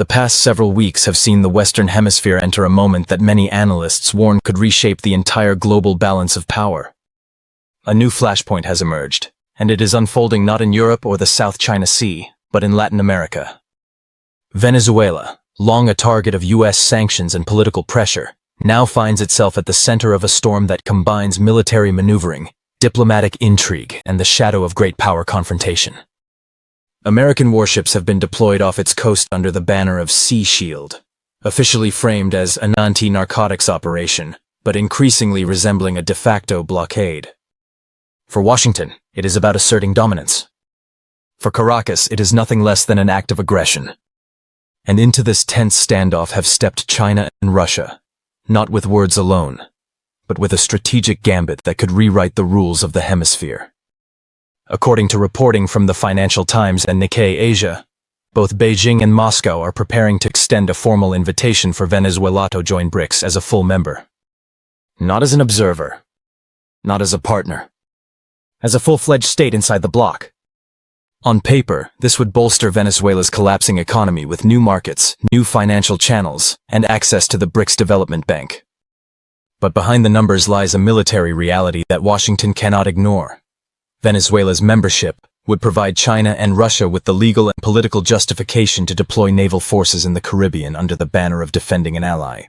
The past several weeks have seen the Western Hemisphere enter a moment that many analysts warn could reshape the entire global balance of power. A new flashpoint has emerged, and it is unfolding not in Europe or the South China Sea, but in Latin America. Venezuela, long a target of U.S. sanctions and political pressure, now finds itself at the center of a storm that combines military maneuvering, diplomatic intrigue, and the shadow of great power confrontation. American warships have been deployed off its coast under the banner of Sea Shield, officially framed as an anti-narcotics operation, but increasingly resembling a de facto blockade. For Washington, it is about asserting dominance. For Caracas, it is nothing less than an act of aggression. And into this tense standoff have stepped China and Russia, not with words alone, but with a strategic gambit that could rewrite the rules of the hemisphere. According to reporting from the Financial Times and Nikkei Asia, both Beijing and Moscow are preparing to extend a formal invitation for Venezuela to join BRICS as a full member. Not as an observer, not as a partner, as a full-fledged state inside the bloc. On paper, this would bolster Venezuela's collapsing economy with new markets, new financial channels, and access to the BRICS Development Bank. But behind the numbers lies a military reality that Washington cannot ignore. Venezuela's membership would provide China and Russia with the legal and political justification to deploy naval forces in the Caribbean under the banner of defending an ally.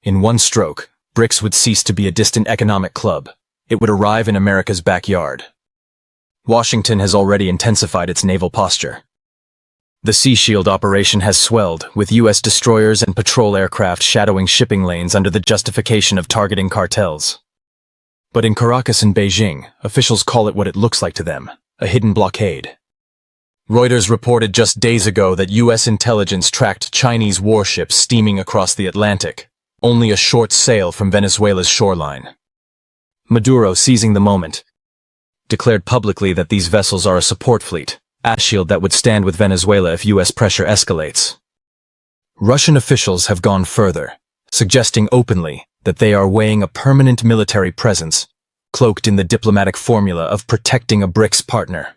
In one stroke, BRICS would cease to be a distant economic club. It would arrive in America's backyard. Washington has already intensified its naval posture. The Sea Shield operation has swelled, with U.S. destroyers and patrol aircraft shadowing shipping lanes under the justification of targeting cartels. But in Caracas and Beijing, officials call it what it looks like to them, a hidden blockade. Reuters reported just days ago that U.S. intelligence tracked Chinese warships steaming across the Atlantic, only a short sail from Venezuela's shoreline. Maduro, seizing the moment, declared publicly that these vessels are a support fleet, a shield that would stand with Venezuela if U.S. pressure escalates. Russian officials have gone further, suggesting openly that they are weighing a permanent military presence, cloaked in the diplomatic formula of protecting a BRICS partner.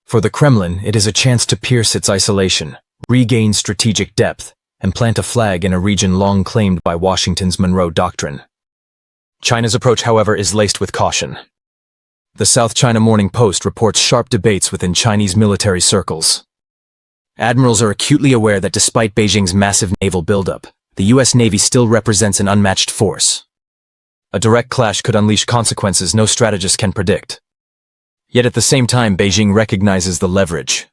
For the Kremlin, it is a chance to pierce its isolation, regain strategic depth, and plant a flag in a region long claimed by Washington's Monroe Doctrine. China's approach, however, is laced with caution. The South China Morning Post reports sharp debates within Chinese military circles. Admirals are acutely aware that despite Beijing's massive naval buildup, the U.S. Navy still represents an unmatched force. A direct clash could unleash consequences no strategist can predict. Yet at the same time, Beijing recognizes the leverage.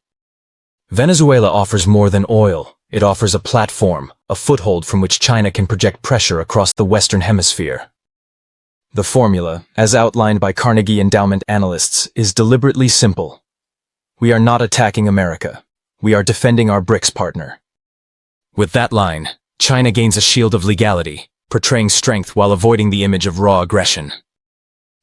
Venezuela offers more than oil. It offers a platform, a foothold from which China can project pressure across the Western Hemisphere. The formula, as outlined by Carnegie Endowment analysts, is deliberately simple. We are not attacking America. We are defending our BRICS partner. With that line, China gains a shield of legality, portraying strength while avoiding the image of raw aggression.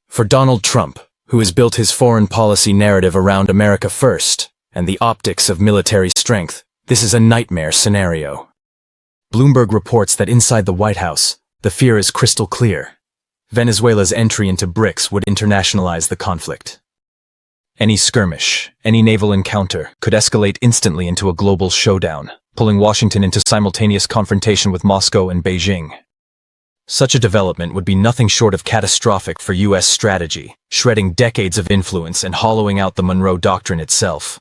For Donald Trump, who has built his foreign policy narrative around America first, and the optics of military strength, this is a nightmare scenario. Bloomberg reports that inside the White House, the fear is crystal clear. Venezuela's entry into BRICS would internationalize the conflict. Any skirmish, any naval encounter, could escalate instantly into a global showdown, pulling Washington into simultaneous confrontation with Moscow and Beijing. Such a development would be nothing short of catastrophic for U.S. strategy, shredding decades of influence and hollowing out the Monroe Doctrine itself.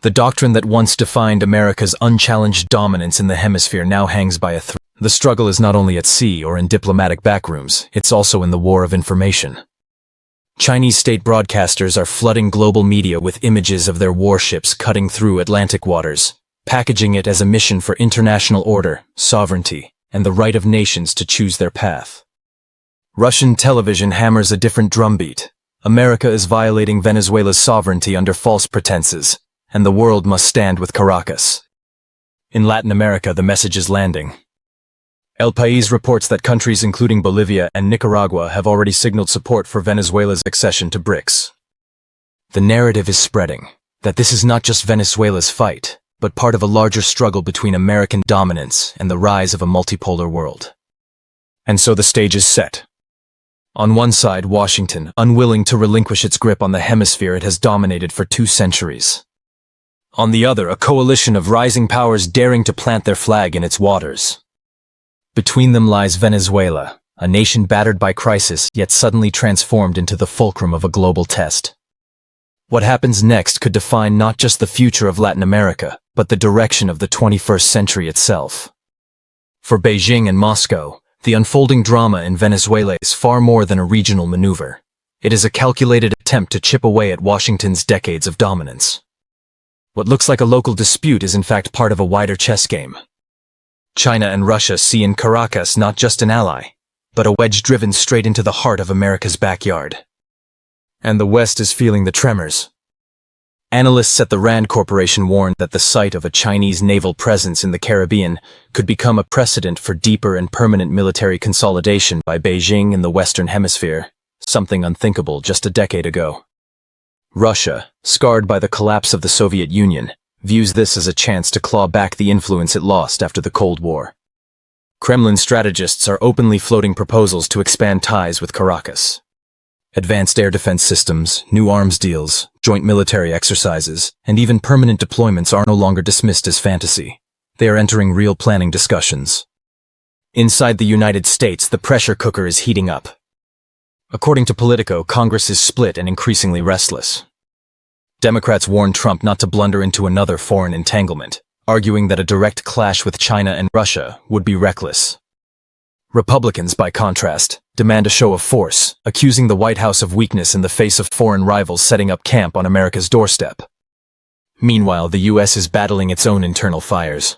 The doctrine that once defined America's unchallenged dominance in the hemisphere now hangs by a thread. The struggle is not only at sea or in diplomatic backrooms, it's also in the war of information. Chinese state broadcasters are flooding global media with images of their warships cutting through Atlantic waters, packaging it as a mission for international order, sovereignty, and the right of nations to choose their path. Russian television hammers a different drumbeat. America is violating Venezuela's sovereignty under false pretenses, and the world must stand with Caracas. In Latin America, the message is landing. El País reports that countries including Bolivia and Nicaragua have already signaled support for Venezuela's accession to BRICS. The narrative is spreading that this is not just Venezuela's fight, but part of a larger struggle between American dominance and the rise of a multipolar world. And so the stage is set. On one side, Washington, unwilling to relinquish its grip on the hemisphere it has dominated for 2 centuries. On the other, a coalition of rising powers daring to plant their flag in its waters. Between them lies Venezuela, a nation battered by crisis yet suddenly transformed into the fulcrum of a global test. What happens next could define not just the future of Latin America, but the direction of the 21st century itself. For Beijing and Moscow, the unfolding drama in Venezuela is far more than a regional maneuver. It is a calculated attempt to chip away at Washington's decades of dominance. What looks like a local dispute is in fact part of a wider chess game. China and Russia see in Caracas not just an ally, but a wedge driven straight into the heart of America's backyard. And the West is feeling the tremors. Analysts at the Rand Corporation warned that the sight of a Chinese naval presence in the Caribbean could become a precedent for deeper and permanent military consolidation by Beijing in the Western Hemisphere, something unthinkable just a decade ago. Russia, scarred by the collapse of the Soviet Union, views this as a chance to claw back the influence it lost after the Cold War. Kremlin strategists are openly floating proposals to expand ties with Caracas. Advanced air defense systems, new arms deals, joint military exercises, and even permanent deployments are no longer dismissed as fantasy. They are entering real planning discussions. Inside the United States, the pressure cooker is heating up. According to Politico, Congress is split and increasingly restless. Democrats warn Trump not to blunder into another foreign entanglement, arguing that a direct clash with China and Russia would be reckless. Republicans, by contrast, demand a show of force, accusing the White House of weakness in the face of foreign rivals setting up camp on America's doorstep. Meanwhile, the U.S. is battling its own internal fires.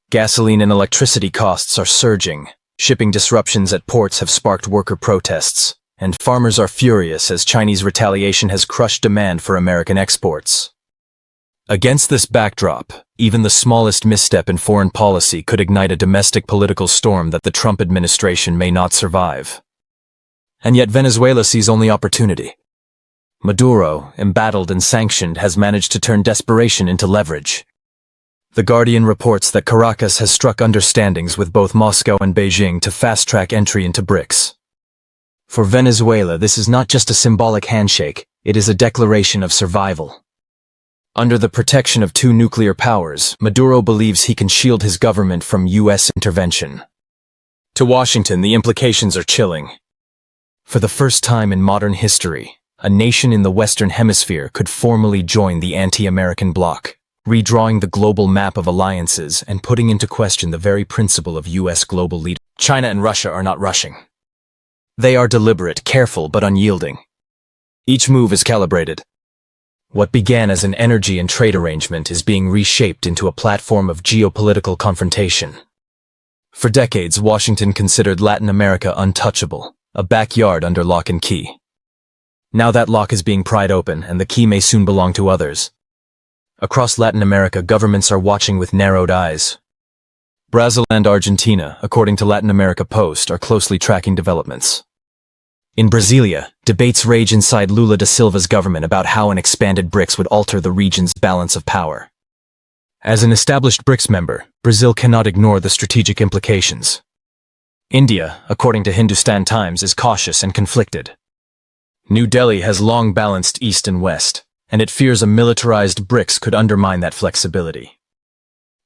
Gasoline and electricity costs are surging, shipping disruptions at ports have sparked worker protests, and farmers are furious as Chinese retaliation has crushed demand for American exports. Against this backdrop, even the smallest misstep in foreign policy could ignite a domestic political storm that the Trump administration may not survive. And yet Venezuela sees only opportunity. Maduro, embattled and sanctioned, has managed to turn desperation into leverage. The Guardian reports that Caracas has struck understandings with both Moscow and Beijing to fast-track entry into BRICS. For Venezuela, this is not just a symbolic handshake, it is a declaration of survival. Under the protection of two nuclear powers, Maduro believes he can shield his government from U.S. intervention. To Washington, the implications are chilling. For the first time in modern history, a nation in the Western Hemisphere could formally join the anti-American bloc, redrawing the global map of alliances and putting into question the very principle of U.S. global leadership. China and Russia are not rushing. They are deliberate, careful, but unyielding. Each move is calibrated. What began as an energy and trade arrangement is being reshaped into a platform of geopolitical confrontation. For decades, Washington considered Latin America untouchable, a backyard under lock and key. Now that lock is being pried open, and the key may soon belong to others. Across Latin America, governments are watching with narrowed eyes. Brazil and Argentina, according to Latin America Post, are closely tracking developments. In Brasilia, debates rage inside Lula da Silva's government about how an expanded BRICS would alter the region's balance of power. As an established BRICS member, Brazil cannot ignore the strategic implications. India, according to Hindustan Times, is cautious and conflicted. New Delhi has long balanced East and West, and it fears a militarized BRICS could undermine that flexibility.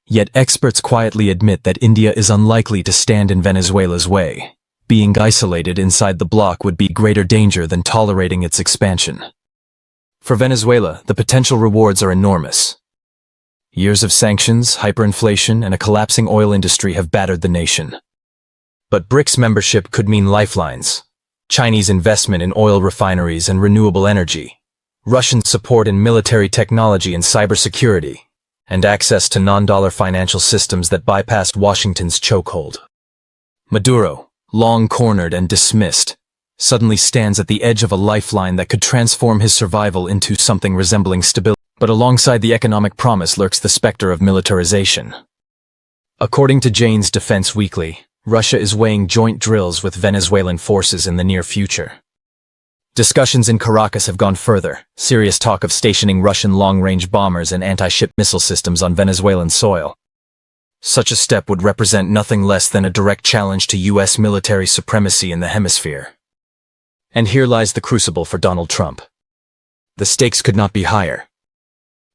Yet experts quietly admit that India is unlikely to stand in Venezuela's way. Being isolated inside the bloc would be greater danger than tolerating its expansion. For Venezuela, the potential rewards are enormous. Years of sanctions, hyperinflation, and a collapsing oil industry have battered the nation. But BRICS membership could mean lifelines. Chinese investment in oil refineries and renewable energy, Russian support in military technology and cybersecurity, and access to non-dollar financial systems that bypassed Washington's chokehold. Maduro, long cornered and dismissed, suddenly stands at the edge of a lifeline that could transform his survival into something resembling stability. But alongside the economic promise lurks the specter of militarization. According to Jane's Defense Weekly, Russia is weighing joint drills with Venezuelan forces in the near future. Discussions in Caracas have gone further, serious talk of stationing Russian long-range bombers and anti-ship missile systems on Venezuelan soil. Such a step would represent nothing less than a direct challenge to U.S. military supremacy in the hemisphere. And here lies the crucible for Donald Trump. The stakes could not be higher.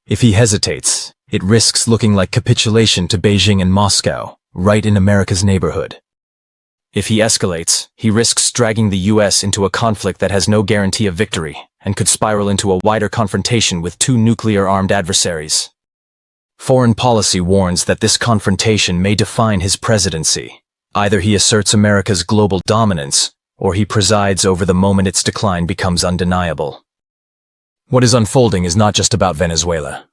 If he hesitates, it risks looking like capitulation to Beijing and Moscow, right in America's neighborhood. If he escalates, he risks dragging the US into a conflict that has no guarantee of victory and could spiral into a wider confrontation with two nuclear-armed adversaries. Foreign policy warns that this confrontation may define his presidency. Either he asserts America's global dominance, or he presides over the moment its decline becomes undeniable. What is unfolding is not just about Venezuela.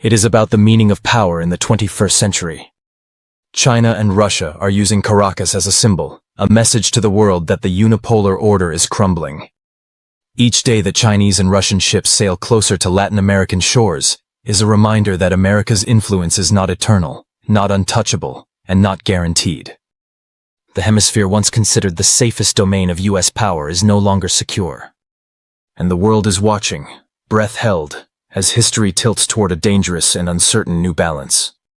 It is about the meaning of power in the 21st century. China and Russia are using Caracas as a symbol, a message to the world that the unipolar order is crumbling. Each day that Chinese and Russian ships sail closer to Latin American shores is a reminder that America's influence is not eternal, not untouchable, and not guaranteed. The hemisphere once considered the safest domain of US power is no longer secure. And the world is watching, breath held, as history tilts toward a dangerous and uncertain new balance.